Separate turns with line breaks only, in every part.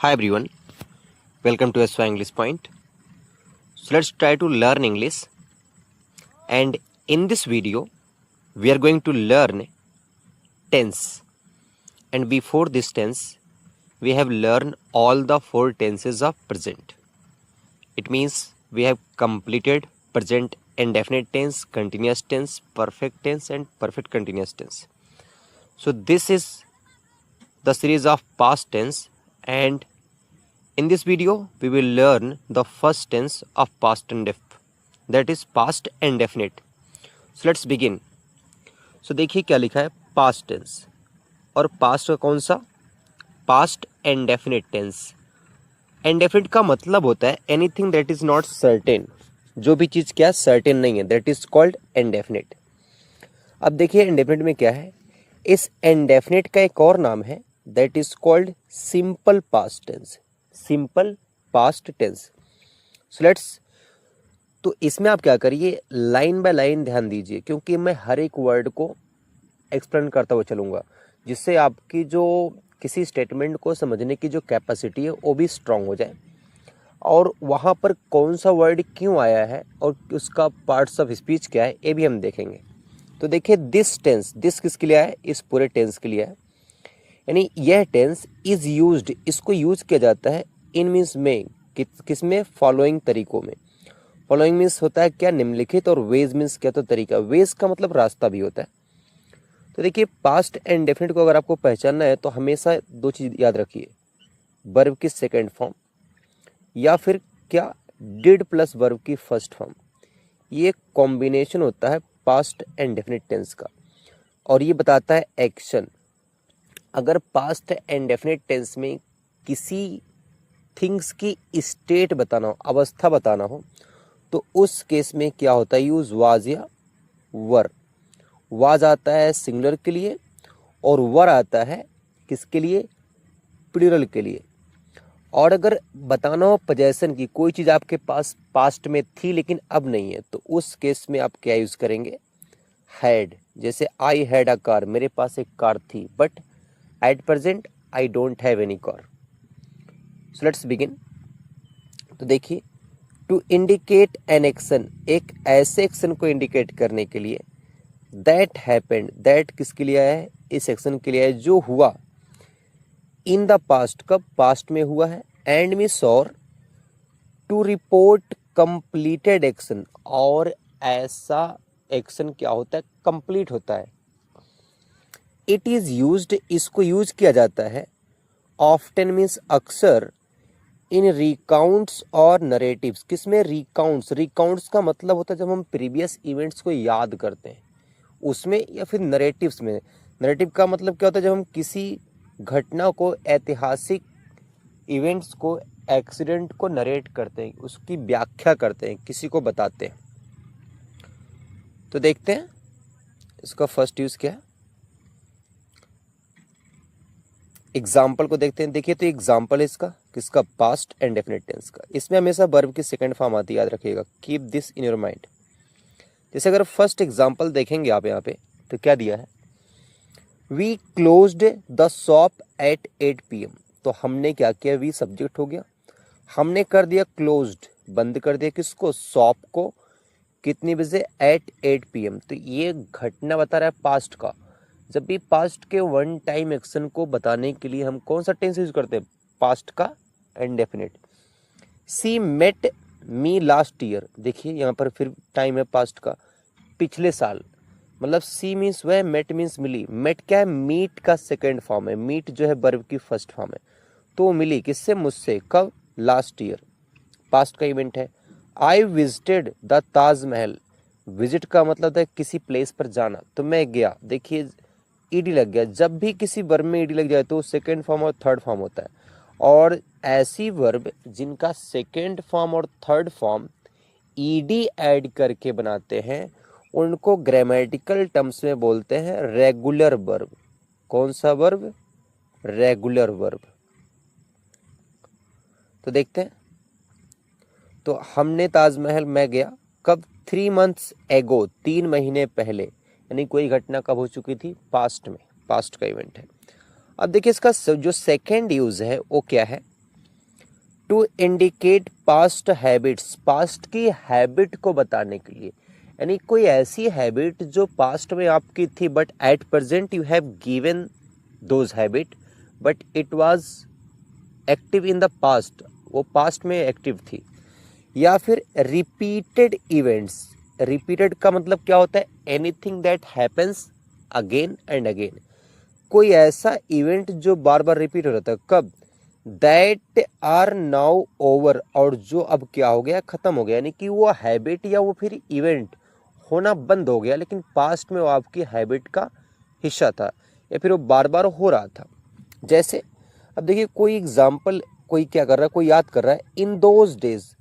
Hi everyone, welcome to SY English Point. So let's try to learn English, and in this video we are going to learn tense, and before this tense we have learned all the four tenses of present. It means we have completed present indefinite tense, continuous tense, perfect tense and perfect continuous tense. So this is the series of past tense, and in this video we will learn the first tense of past indefinite, that is past indefinite. So let's begin. So देखिए क्या लिखा है, past tense, और past का कौन सा, past indefinite tense. Indefinite का मतलब होता है anything that is not certain, जो भी चीज़ क्या सर्टेन नहीं है, दैट इज कॉल्ड इंडेफिनिट। अब देखिए इंडेफिनिट में क्या है, इस इंडेफिनिट का एक और नाम है that is called simple past tense, simple past tense. So let's, तो इसमें आप क्या करिए, लाइन बाय लाइन ध्यान दीजिए, क्योंकि मैं हर एक वर्ड को एक्सप्लेन करता हुआ चलूँगा, जिससे आपकी जो किसी स्टेटमेंट को समझने की जो कैपेसिटी है वो भी स्ट्रांग हो जाए, और वहाँ पर कौन सा वर्ड क्यों आया है और उसका पार्ट्स ऑफ स्पीच क्या है ये भी हम देखेंगे। तो देखिए दिस टेंस, दिस किसके लिए है, इस पूरे टेंस के लिए है, यानी यह टेंस इज़ यूज्ड, इसको यूज किया जाता है इन मीन्स में, किसमें, फॉलोइंग तरीकों में। फॉलोइंग मीन्स होता है क्या, निम्नलिखित, और वेज मीन्स क्या, तो तरीका। वेज का मतलब रास्ता भी होता है। तो देखिए पास्ट एंड डेफिनेट को अगर आपको पहचानना है तो हमेशा दो चीज़ याद रखिए, वर्ब की सेकेंड फॉर्म या फिर क्या, डिड प्लस वर्ब की फर्स्ट फॉर्म। ये कॉम्बिनेशन होता है पास्ट एंड डेफिनेट टेंस का, और ये बताता है एक्शन। अगर पास्ट एंड डेफिनेट टेंस में किसी थिंग्स की स्टेट बताना हो, अवस्था बताना हो, तो उस केस में क्या होता है, यूज वाज या वर। वाज आता है सिंगुलर के लिए और वर आता है किसके लिए, प्लूरल के लिए। और अगर बताना हो पोजेशन की, कोई चीज़ आपके पास पास्ट में थी लेकिन अब नहीं है, तो उस केस में आप क्या यूज़ करेंगे, हैड। जैसे आई हैड अ कार, मेरे पास एक कार थी, but at present I don't have any car. So let's begin. तो देखिए, टू इंडिकेट एन एक्शन, एक ऐसे एक्शन को इंडिकेट करने के लिए, दैट हैपेंड, दैट किसके लिए है, इस एक्शन के लिए है जो हुआ, इन द पास्ट, कब, पास्ट में हुआ है, एंड मीन्स और, टू रिपोर्ट कंप्लीटेड एक्शन, और ऐसा एक्शन क्या होता है, कंप्लीट होता है। इट इज यूज्ड, इसको यूज किया जाता है, ऑफ्टन मीन्स अक्सर, इन रिकाउंट्स और नरेटिव्स, किसमें, रिकाउंट्स। रिकाउंट्स का मतलब होता है जब हम प्रीवियस इवेंट्स को याद करते हैं उसमें, या फिर नरेटिव्स में। नरेटिव का मतलब क्या होता है, जब हम किसी घटना को, ऐतिहासिक इवेंट्स को, एक्सीडेंट को नरेट करते हैं, उसकी व्याख्या करते हैं, किसी को बताते हैं। तो देखते हैं इसका फर्स्ट यूज क्या है, एग्जाम्पल को देखते हैं। देखिए तो एग्जाम्पल है इसका, किसका, पास्ट एंड डेफिनेट टेंस का। इसमें हमेशा वर्ब की सेकंड फॉर्म आती है, याद रखिएगा, keep this in your mind. जैसे अगर फर्स्ट एग्जाम्पल देखेंगे आप यहाँ पे, तो क्या दिया है, we closed the shop at 8 PM। तो हमने क्या किया, वी सब्जेक्ट हो गया, हमने कर दिया क्लोज्ड, बंद कर दिया किसको, शॉप को, कितनी बजे, एट 8 PM। तो ये घटना बता रहा है पास्ट का। जब भी पास्ट के वन टाइम एक्शन को बताने के लिए हम कौन सा टेंस यूज करते हैं, पास्ट का indefinite. She met me last year, देखिए यहाँ पर फिर टाइम है पास्ट का, पिछले साल, मतलब सी मीन्स वह, मेट मीन्स मिली। मेट क्या है, मीट का सेकेंड फॉर्म है, मीट जो है वर्ब की फर्स्ट फॉर्म है। तो मिली किससे, मुझसे, कब, लास्ट ईयर, पास्ट का इवेंट है। I visited the Taj Mahal, visit का मतलब है किसी प्लेस पर जाना, तो मैं गया। देखिए ईडी लग गया, जब भी किसी वर्ब में ईडी लग जाए तो सेकेंड फॉर्म और थर्ड फॉर्म होता है, और ऐसी वर्ब जिनका सेकेंड फॉर्म और थर्ड फॉर्म ईडी ऐड करके बनाते हैं, उनको ग्रामेटिकल टर्म्स में बोलते हैं रेगुलर वर्ब। कौन सा वर्ब, रेगुलर वर्ब। तो देखते हैं, तो हमने ताजमहल, मैं गया, कब, 3 months एगो, 3 महीने पहले, यानी कोई घटना कब हो चुकी थी, पास्ट में, पास्ट का इवेंट है। अब देखिए इसका जो सेकेंड यूज है वो क्या है, to indicate past habits, past की हैबिट को बताने के लिए, यानी कोई ऐसी हैबिट जो पास्ट में आपकी थी but at present you have given those habit but it was active in the past, वो पास्ट में एक्टिव थी। या फिर रिपीटेड इवेंट्स, रिपीटेड का मतलब क्या होता है, anything that happens again and again, कोई ऐसा इवेंट जो बार बार रिपीट हो रहा था। कब, दैट आर नाउ ओवर, और जो अब क्या हो गया, खत्म हो गया, यानी कि वो हैबिट या वो फिर इवेंट होना बंद हो गया, लेकिन पास्ट में वो आपकी हैबिट का हिस्सा था या फिर वो बार बार हो रहा था। जैसे अब देखिए कोई एग्जाम्पल, कोई क्या कर रहा है, कोई याद कर रहा है, इन दोज डेज,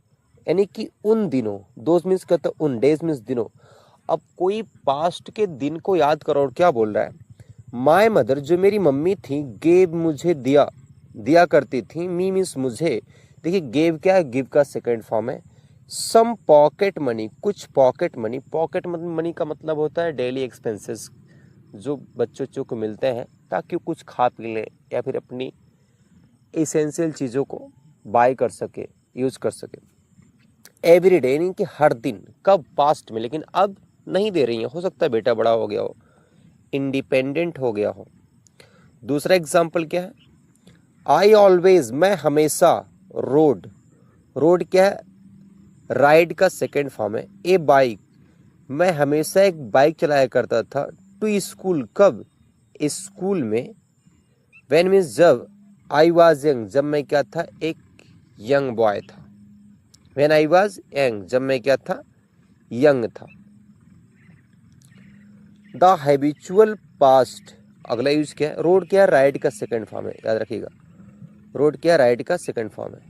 यानी कि उन दिनों, दोज मीन्स कहता है उन, डेज मीन्स दिनों। अब कोई पास्ट के दिन को याद करो और क्या बोल रहा है, माय मदर, जो मेरी मम्मी थी, गेव, मुझे दिया, दिया करती थी, मी मीन्स मुझे। देखिए गेव क्या है, गिव का सेकेंड फॉर्म है। सम पॉकेट मनी, कुछ पॉकेट मनी, पॉकेट मनी का मतलब होता है डेली एक्सपेंसेस, जो बच्चों को मिलते हैं ताकि वो कुछ खा पी लें या फिर अपनी एसेंशियल चीज़ों को बाय कर सके, यूज कर सके। एवरी डे, यानी कि हर दिन, कब, पास्ट में, लेकिन अब नहीं दे रही है, हो सकता है बेटा बड़ा हो गया हो, इंडिपेंडेंट हो गया हो। दूसरा एग्जाम्पल क्या है, आई ऑलवेज, मैं हमेशा, रोड, रोड क्या है, राइड का सेकेंड फॉर्म है। ए बाइक, मैं हमेशा एक बाइक चलाया करता था। टू स्कूल, कब, स्कूल में। व्हेन मीन्स जब। आई वाज यंग, जब मैं क्या था, एक यंग बॉय था। व्हेन आई वाज यंग, जब मैं क्या था, यंग था। द हैबिचुअल पास्ट, अगला यूज क्या है, रोड क्या है, राइड का सेकेंड फॉर्म है, याद रखिएगा, रोड क्या है, राइड का सेकेंड फॉर्म है।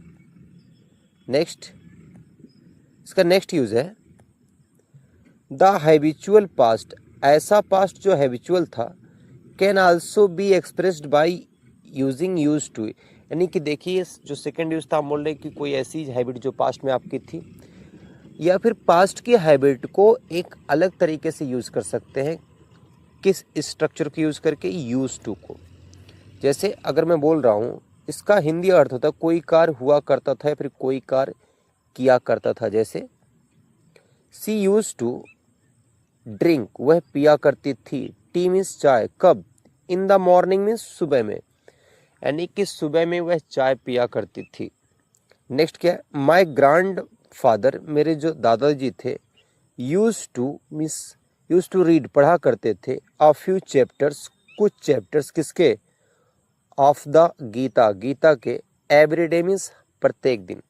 नेक्स्ट, इसका नेक्स्ट यूज है द हैबिचुअल पास्ट, ऐसा पास्ट जो हैबिचुअल था, can also be expressed by using used to, यानी कि देखिए जो सेकेंड यूज था, हम बोल रहे कि कोई ऐसी हैबिट जो पास्ट में आपकी थी, या फिर पास्ट की हैबिट को एक अलग तरीके से यूज कर सकते हैं, किस स्ट्रक्चर को यूज करके, यूज टू को। जैसे अगर मैं बोल रहा हूँ, इसका हिंदी अर्थ होता है कोई कार्य हुआ करता था या फिर कोई कार्य किया करता था। जैसे सी यूज टू ड्रिंक, वह पिया करती थी। टी मीन्स चाय, कब, इन द मॉर्निंग मीन्स सुबह में, यानी कि सुबह में वह चाय पिया करती थी। नेक्स्ट क्या है, माई ग्रैंड फादर, मेरे जो दादाजी थे, used to means used to read, पढ़ा करते थे, अ फ्यू चैप्टर्स, कुछ चैप्टर्स, किसके, ऑफ द गीता, गीता के, एवरीडे मीन्स प्रत्येक दिन।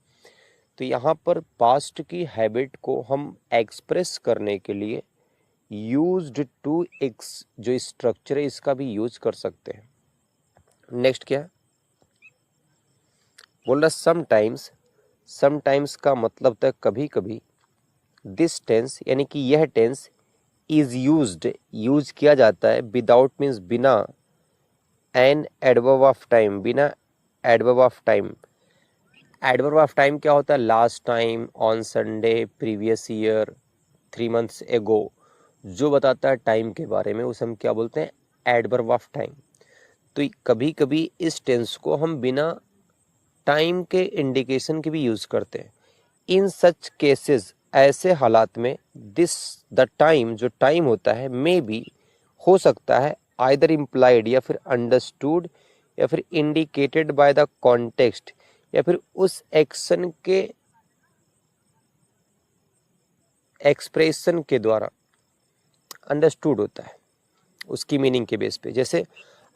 तो यहाँ पर पास्ट की हैबिट को हम एक्सप्रेस करने के लिए यूज्ड टू एक्स जो स्ट्रक्चर है इसका भी यूज कर सकते हैं। नेक्स्ट क्या है, बोल रहा समटाइम्स, समटाइम्स का मतलब था कभी कभी। दिस टेंस, यानी कि यह टेंस, इज यूज्ड, यूज किया जाता है, विदाउट मीन्स बिना, एन एडवर्ब ऑफ टाइम, बिना adverb of time. Adverb of time क्या होता है, last time, on Sunday, previous year, 3 months एगो, जो बताता है टाइम के बारे में, उसे हम क्या बोलते हैं, एडवर्ब ऑफ टाइम। तो कभी कभी इस टेंस को हम बिना टाइम के इंडिकेशन के भी यूज करते हैं। इन सच केसेस, ऐसे हालात में, दिस, द टाइम, जो टाइम होता है, मे बी, हो सकता है, आइदर इम्प्लाइड या फिर अंडरस्टूड या फिर इंडिकेटेड बाय द कॉन्टेक्स्ट, या फिर उस एक्शन के एक्सप्रेशन के द्वारा अंडरस्टूड होता है, उसकी मीनिंग के बेस पे। जैसे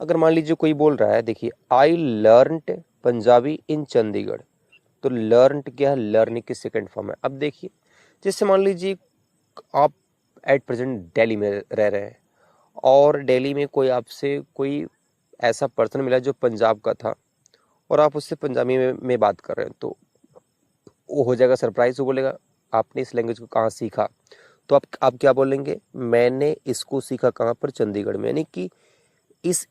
अगर मान लीजिए कोई बोल रहा है, देखिए आई लर्नड पंजाबी इन चंडीगढ़, तो लर्नड क्या है, लर्न की सेकंड फॉर्म है। अब देखिए जैसे मान लीजिए आप एट प्रेजेंट दिल्ली में रह रहे हैं और दिल्ली में कोई आपसे कोई ऐसा पर्सन मिला जो पंजाब का था और आप उससे पंजाबी में बात कर रहे हैं, तो वो हो जाएगा सरप्राइज, वो बोलेगा आपने इस लैंग्वेज को कहाँ सीखा, तो आप क्या बोलेंगे, मैंने इसको सीखा कहाँ पर, चंडीगढ़ में। यानी कि इस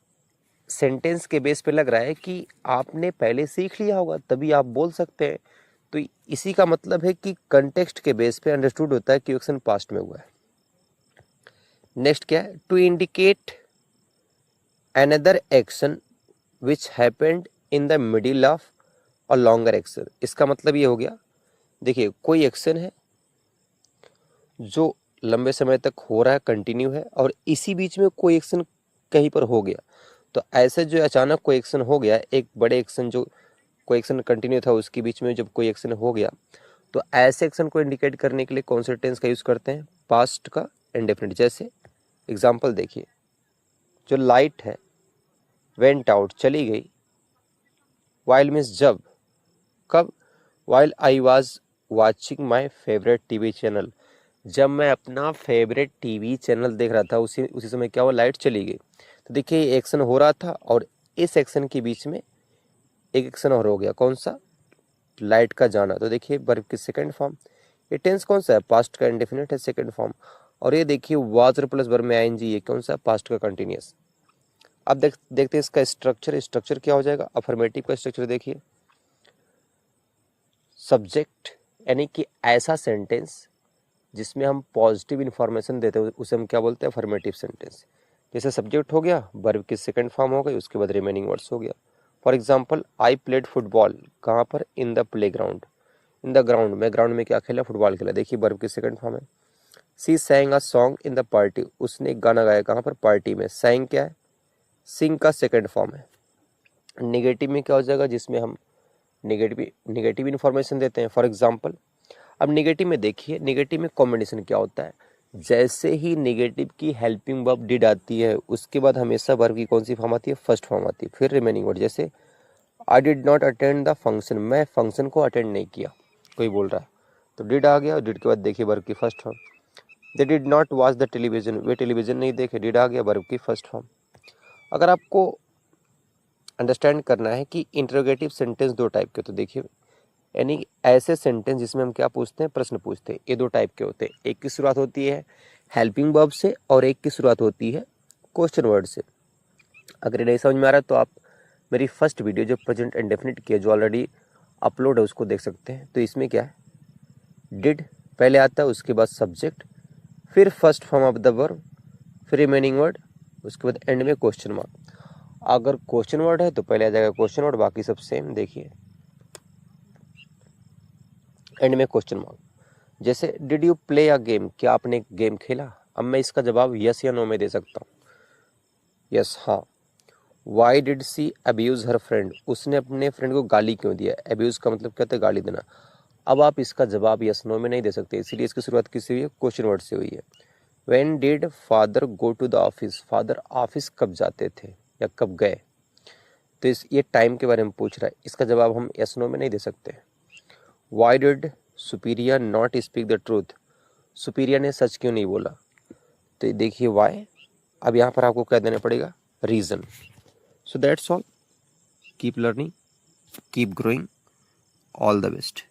सेंटेंस के बेस पे लग रहा है कि आपने पहले सीख लिया होगा तभी आप बोल सकते हैं। तो इसी का मतलब है कि कंटेक्स्ट के बेस पे अंडरस्टूड होता है कि एक्शन पास्ट में हुआ है। नेक्स्ट क्या है, to indicate another action which happened in the middle of और लॉन्गर एक्शन। इसका मतलब ये हो गया, देखिए कोई एक्शन है जो लंबे समय तक हो रहा है, कंटिन्यू है, और इसी बीच में कोई एक्शन कहीं पर हो गया, तो ऐसे जो अचानक कोई एक्शन हो गया, एक बड़े एक्शन जो कोई एक्शन कंटिन्यू था उसके बीच में जब कोई एक्शन हो गया, तो ऐसे एक्शन को इंडिकेट करने के लिए कौन से टेंस का यूज करते हैं, पास्ट का इंडेफिनिट। जैसे एग्जांपल देखिए, जो लाइट है वेंट आउट चली गई, वाइल मीन्स जब, कब, while I was watching my favourite TV channel, जब मैं अपना फेवरेट टीवी चैनल देख रहा था उसी उसी समय क्या हुआ, लाइट चली गई। तो देखिए ये एक्शन हो रहा था और इस एक्शन के बीच में एक एक्शन और हो गया, कौन सा, लाइट का जाना। तो देखिए वर्ब की सेकंड फॉर्म, ये टेंस कौन सा है, पास्ट का इंडेफिनिट है सेकंड फॉर्म। और ये देखिए वाज प्लस वर्ब में आईएनजी, ये कौन सा, पास्ट का कंटिन्यूअस। अब देखते हैं इसका स्ट्रक्चर क्या हो जाएगा। अफर्मेटिव का स्ट्रक्चर देखिए, सब्जेक्ट यानी कि ऐसा सेंटेंस जिसमें हम पॉजिटिव इंफॉर्मेशन देते हैं उसे हम क्या बोलते हैं, अफर्मेटिव सेंटेंस। जैसे सब्जेक्ट हो गया, वर्ब की सेकंड फॉर्म हो गई, उसके बाद रिमेनिंग वर्ड्स हो गया। For example, I played football, कहाँ पर, in the play ground, in the ground, मैं ग्राउंड में क्या खेला, फुटबॉल खेला। देखिए वर्ब की सेकंड फॉर्म है। She sang a song in the party, उसने एक गाना गाया, कहाँ पर, पार्टी में। सैंग क्या है, सिंग का सेकंड फॉर्म है। निगेटिव में क्या हो जाएगा, जिसमें हम निगेटिव इन्फॉर्मेशन देते हैं। फॉर एग्जाम्पल, अब निगेटिव में देखिए, निगेटिव में कॉम्बिनेशन क्या होता है, जैसे ही निगेटिव की हेल्पिंग वर्ब डिड आती है उसके बाद हमेशा वर्ब की कौन सी फॉर्म आती है, फर्स्ट फॉर्म आती है, फिर रिमेनिंग वर्ड। जैसे I did not attend the function, मैं फंक्शन को अटेंड नहीं किया, कोई बोल रहा है, तो डिड आ गया, और डिड के बाद देखिए वर्ब की first form. They did not watch the television, way television नहीं देखे, डिड आ गया, वर्ब की फर्स्ट फॉर्म। अगर आपको अंडरस्टैंड करना है कि इंटरोगेटिव सेंटेंस दो टाइप के, तो देखिए यानी ऐसे सेंटेंस जिसमें हम क्या पूछते हैं, प्रश्न पूछते हैं, ये दो टाइप के होते हैं। एक की शुरुआत होती है हेल्पिंग वर्ब से और एक की शुरुआत होती है क्वेश्चन वर्ड से। अगर ये नहीं समझ में आ रहा है तो आप मेरी फर्स्ट वीडियो जो प्रेजेंट इंडेफिनिट की है, जो ऑलरेडी अपलोड है, उसको देख सकते हैं। तो इसमें क्या है, डिड पहले आता है, उसके बाद सब्जेक्ट, फिर first form of the verb, फिर रिमेनिंग वर्ड, उसके बाद एंड में क्वेश्चन मार्क। अगर क्वेश्चन वर्ड है तो पहले आ जाएगा क्वेश्चन वर्ड, बाकी सब सेम। देखिए एंड में क्वेश्चन मार्क। जैसे did you play a game, क्या आपने गेम खेला। अब मैं इसका जवाब यस या नो में दे सकता हूँ। यस, हाँ। Why did she abuse her friend, उसने अपने फ्रेंड को गाली क्यों दिया। अब्यूज का मतलब क्या होता है, गाली देना। अब आप इसका जवाब यस नो में नहीं दे सकते, इसीलिए इसकी शुरुआत किससे हुई है, क्वेश्चन वर्ड से हुई है। When did father go to the office, father office कब जाते थे या कब गए। तो ये टाइम के बारे में पूछ रहा है, इसका जवाब हम यस नो में नहीं दे सकते। Why did superior not speak the truth, superior ने सच क्यों नहीं बोला। तो देखिए वाई, अब यहाँ पर आपको क्या देना पड़ेगा, reason. So that's all, keep learning, keep growing, all the best.